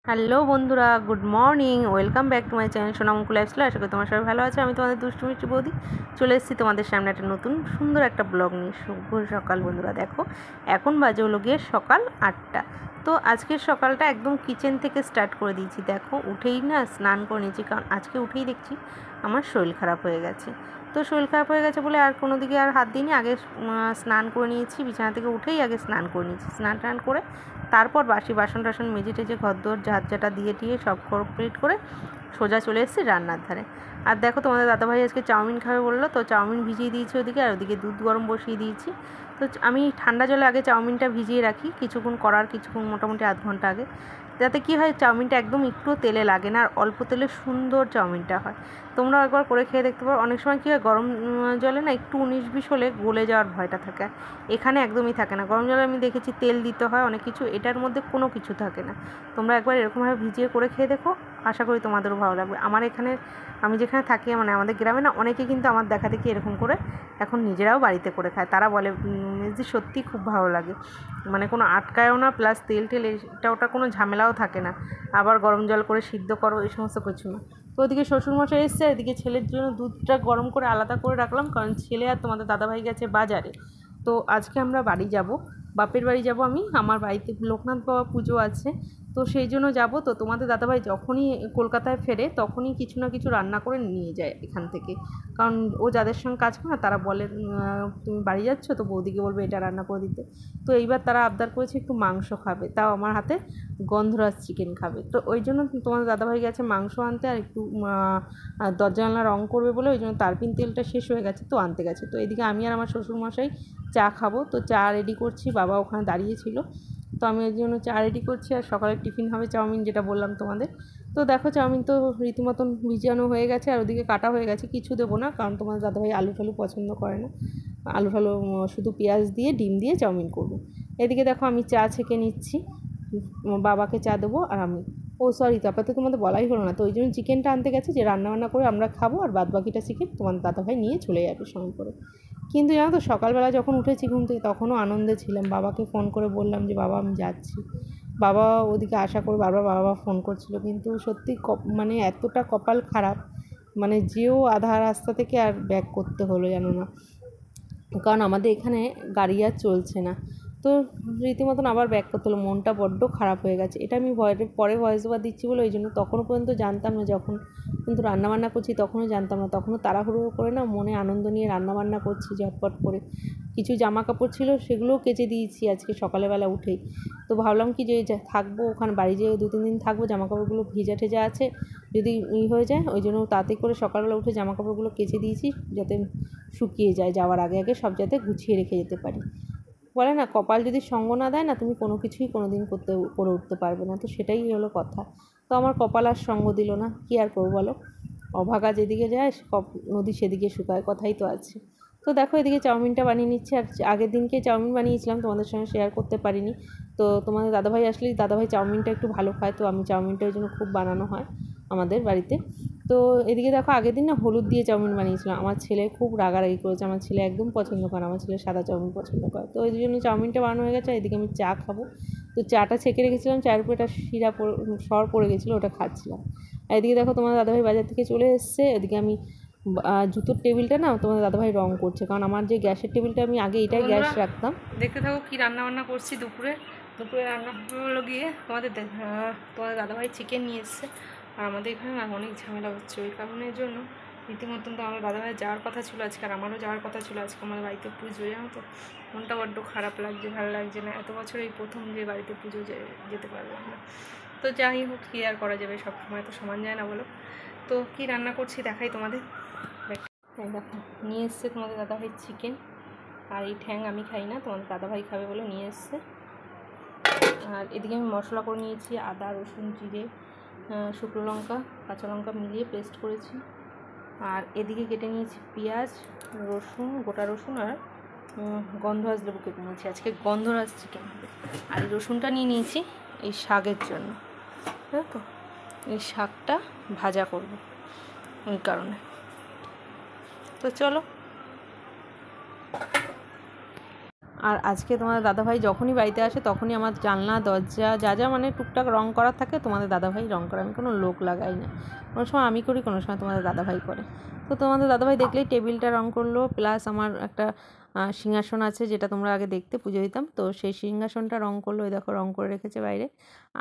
Hello বন্ধুরা, good morning. Welcome back to my channel Sonamuku lifestyle. আশা করি তোমার সবাই ভালো আছে। আমি তোমাদের দুষ্টু মিষ্টি বৌদি চলে এসেছি তোমাদের সামনে একটা নতুন সুন্দর একটা ব্লগ নিয়ে। শুভ সকাল বন্ধুরা। দেখো এখন বাজে হলো গিয়ে সকাল 8টা। তো আজকের সকালটা একদম কিচেন থেকে স্টার্ট করে দিয়েছি। দেখো উঠেই না স্নান করে নিয়েছি, কারণ আজকে উঠেই দেখছি আমার শরীর খারাপ হয়ে গেছে। তো শরীর খারাপ হয়ে গেছে বলে আর কোনো দিকে আর হাত দিইনি। আগে স্নান করে নিয়েছি, বিছানা থেকে উঠেই আগে স্নান করে নিয়েছি। স্নান টান করে তারপর বাসি বাসন টাসন মেজে টেজে ঘরদোর ঝাঁটা দিয়ে সব কমপ্লিট করে সোজা চলে এসেছি রান্নার ধারে। আর দেখো তোমাদের দাদাভাই আজকে চাউমিন খাবে বললো, তো চাউমিন ভিজিয়ে দিয়েছি ওদিকে, আর ওদিকে দুধ গরম বসিয়ে দিয়েছি। তো আমি ঠান্ডা জলে আগে চাউমিনটা ভিজিয়ে রাখি কিছুক্ষণ, মোটামুটি আধ ঘন্টা আগে, যাতে কী হয় চাউমিনটা একদম একটু তেলে লাগে না, আর অল্প তেলে সুন্দর চাউমিনটা হয়। তোমরাও একবার করে খেয়ে দেখতে পারো। অনেক সময় কী হয় গরম জলে না একটু 19-20 হলে গলে যাওয়ার ভয়টা থাকে, এখানে একদমই থাকে না। গরম জলে আমি দেখেছি তেল দিতে হয় অনেক কিছু, এটার মধ্যে কোনো কিছু থাকে না। তোমরা একবার এরকমভাবে ভিজিয়ে করে খেয়ে দেখো, আশা করি তোমাদেরও ভালো লাগবে। আমার এখানে আমি যেখানে থাকি, মানে আমাদের গ্রামে না অনেকে কিন্তু আমার দেখা দেখি এরকম করে এখন নিজেরাও বাড়িতে করে খায়। তারা বলে যে সত্যি খুব ভালো লাগে, মানে কোনো আটকায়ও না, প্লাস তেল এটা ওটা কোনো ঝামেলাও থাকে না। আবার গরম জল করে সিদ্ধ করো, এই সমস্ত কিছু না। তো ওদিকে শ্বশুরমশাই এসছে, এদিকে ছেলের জন্য দুধটা গরম করে আলাদা করে রাখলাম, কারণ ছেলে আর তোমাদের দাদাভাই গেছে বাজারে। তো আজকে আমরা বাড়ি যাব, বাপের বাড়ি যাব আমি। আমার বাড়িতে লোকনাথ বাবা পুজো আছে, তো সেই জন্য যাব। তো তোমাদের দাদাভাই যখনই কলকাতায় ফেরে তখনই কিছু না কিছু রান্না করে নিয়ে যায় এখান থেকে, কারণ ও যাদের সঙ্গে কাজ করে না তারা বলে তুমি বাড়ি যাচ্ছ তো বৌদিকে বলবে এটা রান্না করে দিতে। তো এইবার তারা আবদার করেছে একটু মাংস খাবে, তাও আমার হাতে গন্ধরাজ চিকেন খাবে। তো ওই জন্য তোমাদের দাদাভাই গেছে মাংস আনতে, আর একটু দরজা জানলা রং করবে বলে ওই জন্য তারপিন তেলটা শেষ হয়ে গেছে, তো আনতে গেছে। তো এদিকে আমি আর আমার শ্বশুরমশাই চা খাবো, তো চা রেডি করছি। বাবা ওখানে দাঁড়িয়েছিল, তো আমি ওই জন্য চা রেডি করছি। আর সকালের টিফিন হবে চাউমিন, যেটা বললাম তোমাদের। তো দেখো চাউমিন তো রীতিমতন ভিজানো হয়ে গেছে, আর ওদিকে কাটা হয়ে গেছে। কিছু দেবো না, কারণ তোমার দাদাভাই আলু টালু পছন্দ করে না। আলু টালু শুধু পেঁয়াজ দিয়ে ডিম দিয়ে চাউমিন করবো। এদিকে দেখো আমি চা ছেঁকে নিচ্ছি, বাবাকে চা দেবো আর আমি। ও সরি, তারপর তো তোমাদের বলাই হলো না। তো ওই জন্য চিকেনটা আনতে গেছে, যে রান্নাবান্না করে আমরা খাবো, আর বাদ বাকিটা চিকেন তোমার দাদাভাই নিয়ে চলে যাবে সময় করে। কিন্তু জানো তো সকালবেলা যখন উঠেছি ঘুম থেকে তখনও আনন্দে ছিলাম। বাবাকে ফোন করে বললাম যে বাবা আমি যাচ্ছি। বাবা ওদিকে আশা করে বারবার বাবা ফোন করছিল, কিন্তু সত্যি মানে এতটা কপাল খারাপ, মানে যেও আধা রাস্তা থেকে আর ব্যাক করতে হলো জানো না, কারণ আমাদের এখানে গাড়ি আর চলছে না। তো রীতিমতন আবার ব্যাক করতে হলো, মনটা বড্ড খারাপ হয়ে গেছে। এটা আমি পরে ভয়েস ওভার দিচ্ছি বলে ওই জন্য, তখনও পর্যন্ত জানতাম না। যখন কিন্তু রান্নাবান্না করছি তখনও জানতাম না, তখনও তাড়াহুড়ো করে না মনে আনন্দ নিয়ে রান্নাবান্না করছি ঝটপট করে। কিছু জামা কাপড় ছিল সেগুলোও কেচে দিয়েছি আজকে সকালবেলা উঠেই। তো ভাবলাম কি যে থাকবো ওখানে, বাড়ি যেয়ে 2-3 দিন থাকবো, জামা কাপড়গুলো ভেজা ঠেজা আছে, যদি হয়ে যায়। ওই জন্য তাড়াতাড়ি করে সকালবেলা উঠে জামা কাপড়গুলো কেচে দিয়েছি, যাতে শুকিয়ে যায়, যাওয়ার আগে আগে সব যাতে গুছিয়ে রেখে যেতে পারি। বলে না কপাল যদি সঙ্গ না দেয় না, তুমি কোনো কিছুই কোনো দিন করে উঠতে পারবে না। তো সেটাই হলো কথা। তো আমার কপাল আর সঙ্গ দিল না, কী আর করবো বলো। অভাগা যেদিকে যায় নদী সেদিকে শুকায়, কথাই তো আছে। তো দেখো এদিকে চাউমিনটা বানিয়ে নিচ্ছে। আর আগের দিনকে চাউমিন বানিয়েছিলাম, তোমাদের সঙ্গে শেয়ার করতে পারিনি। তো তোমাদের দাদাভাই আসলেই, দাদাভাই চাউমিনটা একটু ভালো খায়, তো আমি চাউমিনটা ওই জন্য খুব বানানো হয় আমাদের বাড়িতে। তো এদিকে দেখো আগের দিন না হলুদ দিয়ে চাউমিন বানিয়েছিলাম, আমার ছেলে খুব রাগারাগি করেছে। আমার ছেলে একদম পছন্দ করে না, আমার ছেলে সাদা চাউমিন পছন্দ করে। তো ওই জন্য চাউমিনটা বানানো হয়ে গেছে। এদিকে আমি চা খাবো, তো চাটা ছেঁকে রেখেছিলাম, চায়ের উপরে একটা সর পড়ে গেছিলো, ওটা খাচ্ছিলাম। আর এদিকে দেখো তোমার দাদাভাই বাজার থেকে চলে এসছে। এদিকে আমি জুতোর টেবিলটা না তোমাদের দাদাভাই রং করছে, কারণ আমার যে গ্যাসের টেবিলটা আমি আগে এটাই গ্যাস রাখতাম। দেখতে থাকো কী রান্নাবান্না করছি দুপুরে রান্না হলো গিয়ে তোমাদের দাদাভাই চিকেন নিয়ে এসছে। আর আমাদের এখানে না অনেক ঝামেলা হচ্ছে, ওই কারণের জন্য রীতিমতন তো আমার দাদাভাই যাওয়ার কথা ছিল আজকে, আর আমারও যাওয়ার কথা ছিল আজকে। আমাদের বাড়িতে পুজো, জানো তো মনটা বড্ড খারাপ লাগছে, ভালো লাগছে না। এত বছর এই প্রথম যে বাড়িতে পুজো যেতে পারলাম না। তো যাই হোক, কী আর করা যাবে, সব সময় তো সমান যায় না বলো। তো কী রান্না করছি দেখাই তোমাদের। দেখো নিয়ে এসছে তোমাদের দাদাভাই চিকেন, আর এই ঠ্যাং আমি খাই না, তোমাদের দাদাভাই খাবে বলে নিয়ে এসছে। আর এদিকে আমি মশলা করে নিয়েছি, আদা রসুন জিরে শুকনো লঙ্কা কাঁচা লঙ্কা মিলিয়ে পেস্ট করেছি। আর এদিকে কেটে নিয়েছি পেঁয়াজ রসুন, গোটা রসুন, আর গন্ধরাজ লেবু কেটে নিয়েছি। আজকে গন্ধরাজ চিকেন হবে। আর এই রসুনটা নিয়ে নিয়েছি এই শাকের জন্য, হ্যাঁ, তো এই শাকটা ভাজা করব ওই কারণে। তো চলো। আর আজকে তোমাদের দাদাভাই যখনই বাড়িতে আসে তখনই আমার জানলা দরজা যা যা মানে টুকটাক রং করার থাকে তোমাদের দাদাভাই রং করে, আমি কোনো লোক লাগাই না, কোনো সময় আমি করি, কোনো সময় তোমাদের দাদাভাই করে। তো তোমাদের দাদাভাই দেখলেই টেবিলটা রং করলো, প্লাস আমার একটা সিংহাসন আছে যেটা তোমরা আগে দেখতে পুজো দিতাম, তো সেই সিংহাসনটা রং করলো, ওই দেখো রং করে রেখেছে বাইরে।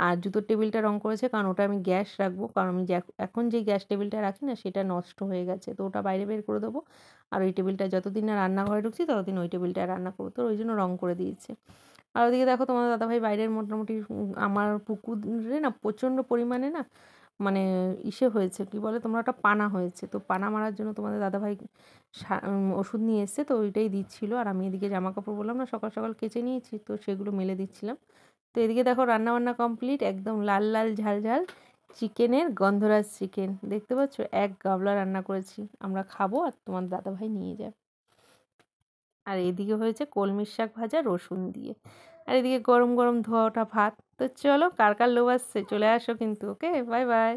আর জুতোর টেবিলটা রং করেছে, কারণ ওটা আমি গ্যাস রাখবো, কারণ আমি এখন যে গ্যাস টেবিলটা রাখি না সেটা নষ্ট হয়ে গেছে, তো ওটা বাইরে বের করে দেবো। আর ওই টেবিলটা যতদিন না রান্নাঘরে ঢুকছি ততদিন ওই টেবিলটায় রান্না করবো, তো ওই জন্য রং করে দিয়েছে। আর ওদিকে দেখো তোমাদের দাদাভাই বাইরের মোটামুটি আমার পুকুরে না প্রচণ্ড পরিমাণে না মানে হয়েছে, কি বলে তোমরা, ওটা পানা হয়েছে, তো পানা মারার জন্য তোমাদের দাদাভাই ওষুধ নিয়ে এসছে, তো ওইটাই দিচ্ছিল। আর আমি এদিকে জামা কাপড় বললাম না সকাল সকাল কেচে নিয়েছি, তো সেগুলো মেলে দিচ্ছিলাম। তো এদিকে দেখো রান্নাবান্না কমপ্লিট, একদম লাল লাল ঝাল ঝাল চিকেনের গন্ধরাজ চিকেন দেখতে পাচ্ছ, 1 গাবলা রান্না করেছি, আমরা খাবো আর তোমার দাদাভাই নিয়ে যাবে। আর এদিকে হয়েছে কলমির শাক ভাজা রসুন দিয়ে, আর এদিকে গরম গরম ধোয়া ওঠা ভাত। তো চলো, কার কার লোভ আসছে চলে আসো কিন্তু। ওকে, বাই বাই।